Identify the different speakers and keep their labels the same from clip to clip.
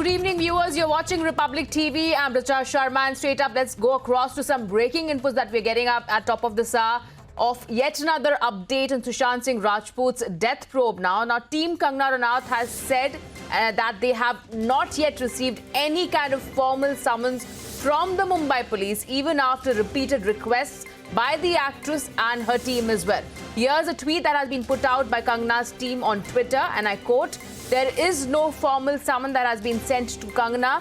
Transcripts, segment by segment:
Speaker 1: Good evening, viewers. You're watching Republic TV. I'm Richa Sharma, and straight up, let's go across to some breaking inputs that we're getting up at top of this hour of yet another update on Sushant Singh Rajput's death probe. Now, Team Kangana Ranaut has said that they have not yet received any kind of formal summons from the Mumbai police, even after repeated requests by the actress and her team as well. Here's a tweet that has been put out by Kangana's team on Twitter, and I quote, "There is no formal summon that has been sent to Kangana.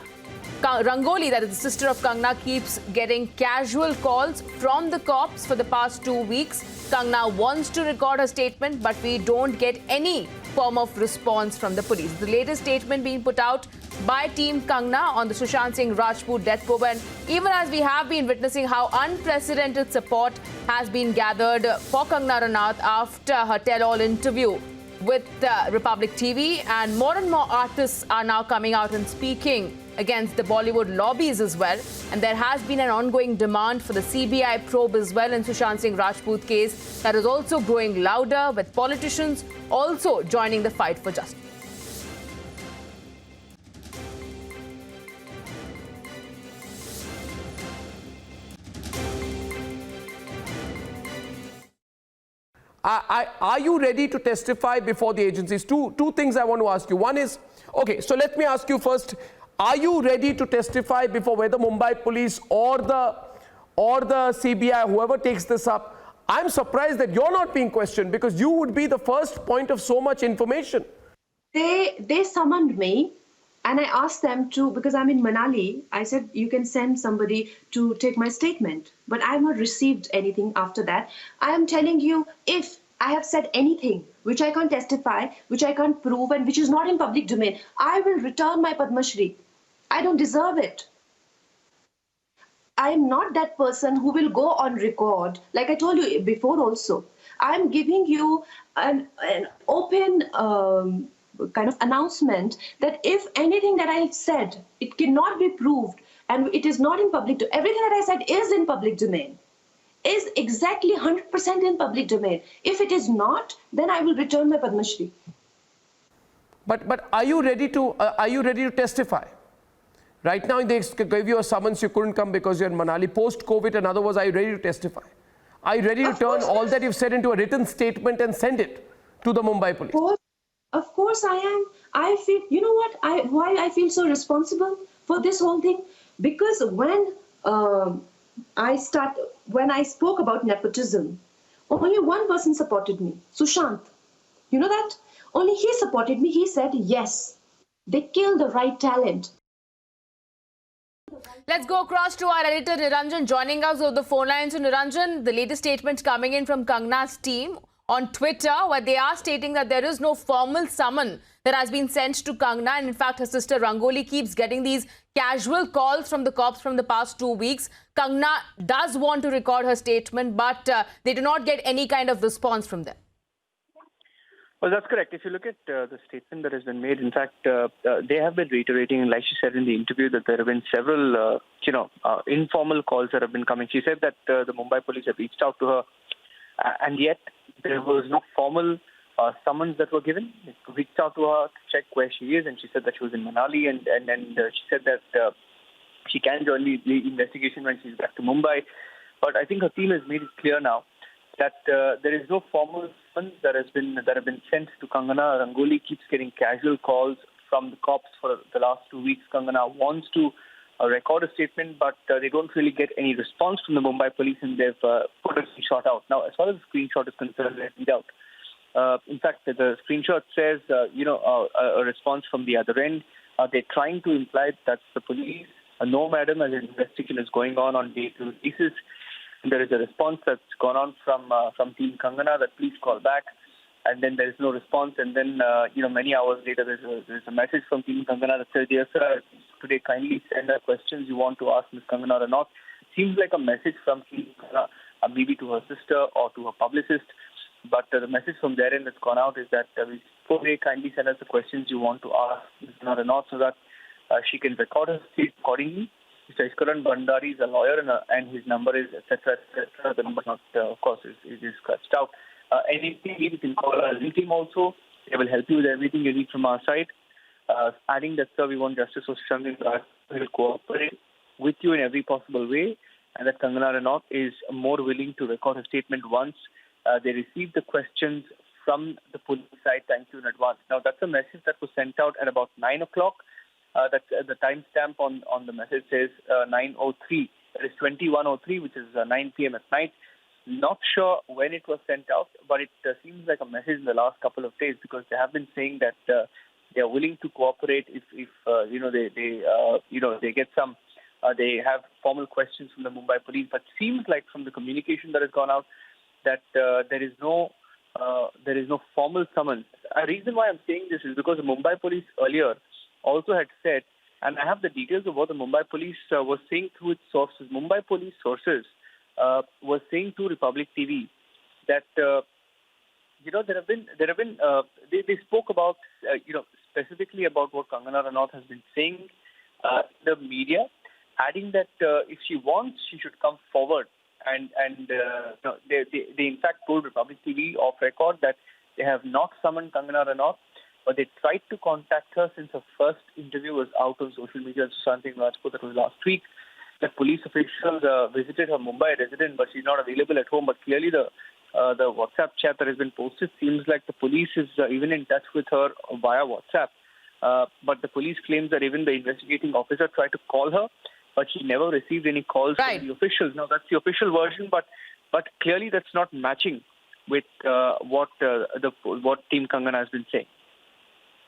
Speaker 1: Rangoli, that is the sister of Kangana, keeps getting casual calls from the cops for the past 2 weeks. Kangana wants to record her statement, but we don't get any form of response from the police." The latest statement being put out by Team Kangana on the Sushant Singh Rajput death probe. And even as we have been witnessing how unprecedented support has been gathered for Kangana Ranaut after her tell-all interview with Republic TV, and more artists are now coming out and speaking against the Bollywood lobbies as well. And there has been an ongoing demand for the CBI probe as well in Sushant Singh Rajput case that is also growing louder, with politicians also joining the fight for justice.
Speaker 2: Are you ready to testify before the agencies? Two things I want to ask you. One is, okay, so let me ask you first, are you ready to testify before whether Mumbai police or the CBI, whoever takes this up? I'm surprised that you're not being questioned, because you would be the first point of so much information.
Speaker 3: They summoned me, and I asked them to, because I'm in Manali, I said, you can send somebody to take my statement. But I have not received anything after that. I am telling you, if I have said anything which I can't testify, which I can't prove, and which is not in public domain, I will return my Padma Shri. I don't deserve it. I am not that person who will go on record. Like I told you before also, I'm giving you an open kind of announcement that if anything that I've said, it cannot be proved, and it is not in public, everything that I said is in public domain, is exactly 100% in public domain. If it is not, then I will return my Padma Shri.
Speaker 2: But are you ready to testify? Right now they gave you a summons, you couldn't come because you're in Manali. Post-COVID, in other words, are you ready to testify? Are you ready to turn all that you've said into a written statement and send it to the Mumbai police?
Speaker 3: Of course I am. I feel, you know what, why I feel so responsible for this whole thing? Because when I spoke about nepotism, only one person supported me, Sushant. You know that? Only he supported me. He said, yes, they killed the right talent.
Speaker 1: Let's go across to our editor Niranjan joining us over the phone line. So Niranjan, the latest statement coming in from Kangana's team on Twitter, where they are stating that there is no formal summon that has been sent to Kangana. And in fact, her sister Rangoli keeps getting these casual calls from the cops from the past 2 weeks. Kangana does want to record her statement, but they do not get any kind of response from them.
Speaker 4: Well, that's correct. If you look at the statement that has been made, in fact, they have been reiterating, and like she said in the interview, that there have been several, informal calls that have been coming. She said that the Mumbai police have reached out to her, and yet there was no formal summons that were given. They reached out to her to check where she is, and she said that she was in Manali, and she said that she can join the investigation when she's back to Mumbai. But I think her team has made it clear now that there is no formal summons that have been sent to Kangana. Rangoli keeps getting casual calls from the cops for the last 2 weeks. Kangana wants to record a statement, but they don't really get any response from the Mumbai police, and they've put a screenshot out. Now, as far as the screenshot is concerned, let's read out. In fact, the screenshot says, a response from the other end. They're trying to imply that's the police. No, madam, as an investigation is going on day-to-day basis. There is a response that's gone on from Team Kangana that please call back. And then there is no response. And then, many hours later, there's a message from Team Kangana that says, dear sir, today kindly send us questions you want to ask Ms. Kangana or not. Seems like a message from Team Kangana, maybe to her sister or to her publicist. But the message from their end that's gone out is that today kindly send us the questions you want to ask Ms. Kangana or not, so that she can record her state accordingly. Mr. Iskaran Bandari is a lawyer, and his number is etc. etc. The number, not, of course, is scratched out. Anything you can call our team also. They will help you with everything you need from our side. adding that, sir, we want justice for Sushant Singh Rajput. We will cooperate with you in every possible way, and that Kangana Ranaut is more willing to record a statement once they receive the questions from the police side. Thank you in advance. Now, that's a message that was sent out at about 9 o'clock. That the timestamp on the message says 9:03. That is 21:03, which is 9 p.m. at night. Not sure when it was sent out, but it seems like a message in the last couple of days, because they have been saying that they are willing to cooperate if they get some. They have formal questions from the Mumbai police, but seems like from the communication that has gone out that there is no formal summons. A reason why I'm saying this is because the Mumbai police earlier also had said, and I have the details of what the Mumbai police was saying through its sources. Mumbai police sources was saying to Republic TV that they spoke about specifically about what Kangana Ranaut has been saying in the media, adding that if she wants, she should come forward. And they in fact told Republic TV off record that they have not summoned Kangana Ranaut, but they tried to contact her since her first interview was out on social media. Sushant Singh Rajput, that was last week. That police officials visited her Mumbai residence, but she's not available at home. But clearly the WhatsApp chat that has been posted seems like the police is even in touch with her via WhatsApp. But the police claims that even the investigating officer tried to call her, but she never received any calls from the officials. Now, that's the official version, but clearly that's not matching with what Team Kangana has been saying.